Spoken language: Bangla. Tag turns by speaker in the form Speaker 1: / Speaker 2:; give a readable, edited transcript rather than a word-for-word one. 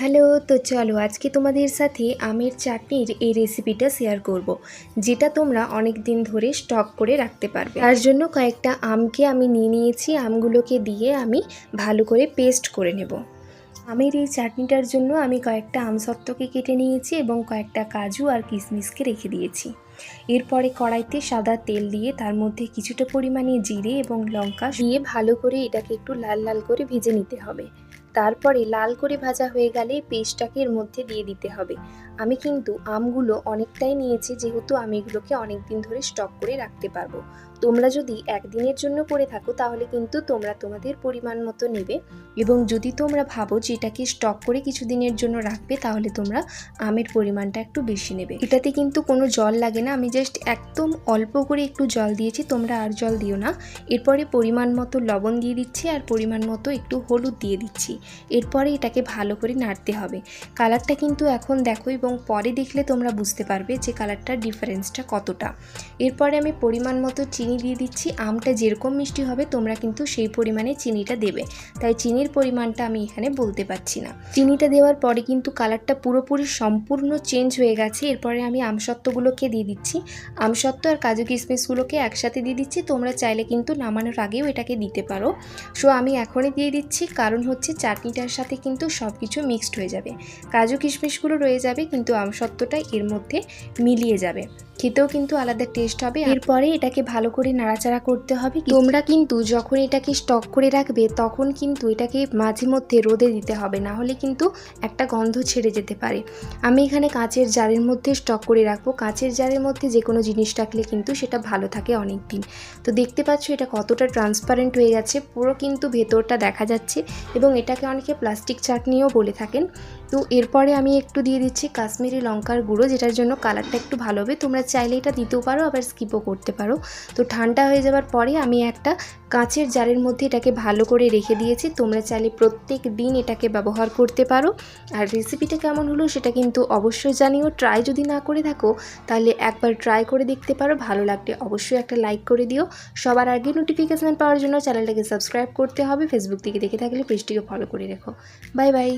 Speaker 1: হ্যালো, তো চলো আজকে তোমাদের সাথে আমের চাটনির এই রেসিপিটা শেয়ার করব, যেটা তোমরা অনেক দিন ধরে স্টক করে রাখতে পারবে। তার জন্য কয়েকটা আমকে আমি নিয়েছি। আমগুলোকে দিয়ে আমি ভালো করে পেস্ট করে নেব। আমের এই চাটনিটার জন্য আমি কয়েকটা আমসত্ত্বকে কেটে নিয়েছি এবং কয়েকটা কাজু আর কিশমিশকে রেখে দিয়েছি। এরপরে কড়াইতে সাদা তেল দিয়ে তার মধ্যে কিছুটা পরিমাণে জিরে এবং লঙ্কা দিয়ে ভালো করে এটাকে একটু লাল লাল করে ভেজে নিতে হবে। তারপরে লাল করে ভাজা হয়ে গেলে পেস্টটাকে এর মধ্যে দিয়ে দিতে হবে। আমি কিন্তু আমগুলো অনেকটাই নিয়েছি, যেহেতু আমি এগুলোকে অনেক দিন ধরে স্টক করে রাখতে পারবো। তোমরা যদি একদিনের জন্য করে থাকো তাহলে কিন্তু তোমরা তোমাদের পরিমাণ মতো নেবে, এবং যদি তোমরা ভাবো যে এটাকে স্টক করে কিছুদিনের জন্য রাখবে তাহলে তোমরা আমের পরিমাণটা একটু বেশি নেবে। এটাতে কিন্তু কোনো জল লাগে না, আমি জাস্ট একদম অল্প করে একটু জল দিয়েছি, তোমরা আর জল দিও না। এরপরে পরিমাণ মতো লবণ দিয়ে দিচ্ছি আর পরিমাণ মতো একটু হলুদ দিয়ে দিচ্ছি। এরপরে এটাকে ভালো করে নাড়তে হবে। কালারটা কিন্তু এখন দেখো এবং পরে দেখলে তোমরা বুঝতে পারবে যে কালারটার ডিফারেন্সটা কতটা। এরপরে আমি পরিমাণ মতো চিনি দিয়ে দিচ্ছি। আমটা যেরকম মিষ্টি হবে তোমরা কিন্তু সেই পরিমাণে চিনিটা দেবে, তাই চিনির পরিমাণটা আমি এখানে বলতে পারছি না। চিনিটা দেওয়ার পরে কিন্তু কালারটা পুরোপুরি সম্পূর্ণ চেঞ্জ হয়ে গেছে। এরপরে আমি আমসত্ত্বগুলোকে দিয়ে দিচ্ছি। আমসত্ত্ব আর কাজু কিশমিশগুলোকে একসাথে দিয়ে দিচ্ছি। তোমরা চাইলে কিন্তু নামানোর আগেও এটাকে দিতে পারো। সো আমি এখনই দিয়ে দিচ্ছি, কারণ হচ্ছে চাটনিটার সাথে কিন্তু সব কিছু মিক্সড হয়ে যাবে। কাজু কিশমিশগুলো রয়ে যাবে কিন্তু আমসত্ত্বটা এর মধ্যে মিলিয়ে যাবে, খেতেও কিন্তু আলাদা টেস্ট হবে। এরপরে এটাকে ভালো করে নাড়াচাড়া করতে হবে। তোমরা কিন্তু যখন এটাকে স্টক করে রাখবে তখন কিন্তু এটাকে মাঝে মধ্যে রোদে দিতে হবে, না হলে কিন্তু একটা গন্ধ ছেড়ে যেতে পারে। আমি এখানে কাঁচের জারের মধ্যে স্টক করে রাখবো। কাঁচের জারের মধ্যে যে কোনো জিনিস রাখলে কিন্তু সেটা ভালো থাকে অনেক দিন। তো দেখতে পাচ্ছ এটা কতটা ট্রান্সপারেন্ট হয়ে গেছে, পুরো কিন্তু ভেতরটা দেখা যাচ্ছে, এবং এটাকে অনেকে প্লাস্টিক চাটনিও বলে থাকেন। তো এরপরে আমি একটু দিয়ে দিচ্ছি কাশ্মীরি লঙ্কার গুঁড়ো, যেটার জন্য কালারটা একটু ভালো হবে। তোমরা চাইলে এটা দিতেও পারো, আবার স্কিপও করতে পারো। তো ঠান্ডা হয়ে যাওয়ার পরে আমি একটা কাঁচের জারের মধ্যে এটাকে ভালো করে রেখে দিয়েছি। তোমরা চাইলে প্রত্যেক দিন এটাকে ব্যবহার করতে পারো। আর রেসিপিটা কেমন হলো সেটা কিন্তু অবশ্যই জানিও। ট্রাই যদি না করে থাকো তাহলে একবার ট্রাই করে দেখতে পারো। ভালো লাগলে অবশ্যই একটা লাইক করে দিও। সবার আগে নোটিফিকেশান পাওয়ার জন্য চ্যানেলটাকে সাবস্ক্রাইব করতে হবে। ফেসবুক থেকে দেখে থাকলে পেজটিকে ফলো করে রেখো। Bye bye.